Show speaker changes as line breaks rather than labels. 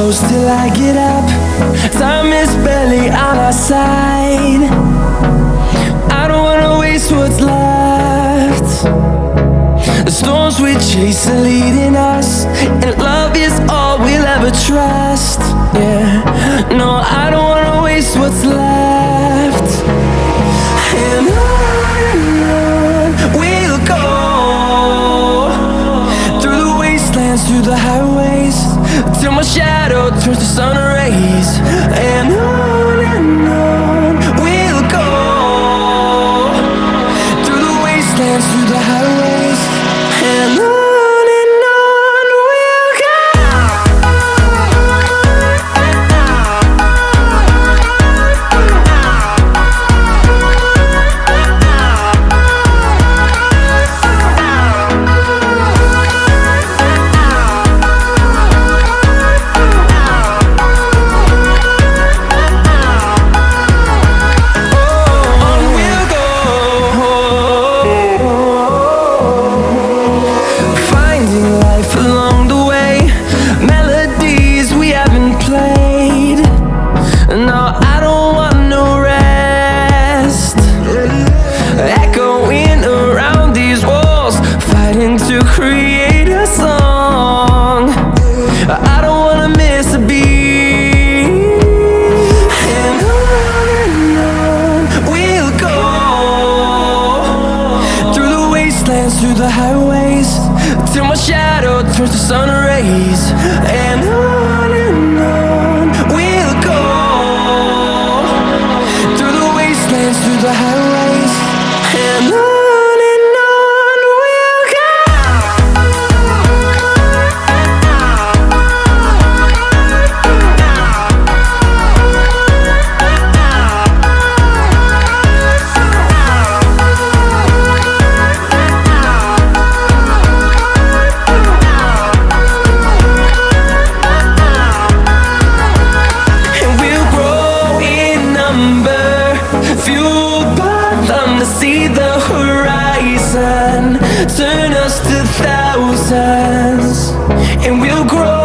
close till I get up. Time is barely on our side. I don't wanna waste what's left. The storms we chase are leading us, and love is all we'll ever trust. Yeah, no, I don't wanna waste what's left. And on we'll go, through the wastelands, through the highways, till my shadow turns to sun rays. And on we'll go, through the wastelands, through the highways, and on. To create a song, I don't wanna miss a beat. And on we'll go, through the wastelands, through the highways, till my shadow turns to sun rays. And on we'll go, through the wastelands, through the highways, and on. Fueled by them to see the horizon, turn us to thousands, and we'll grow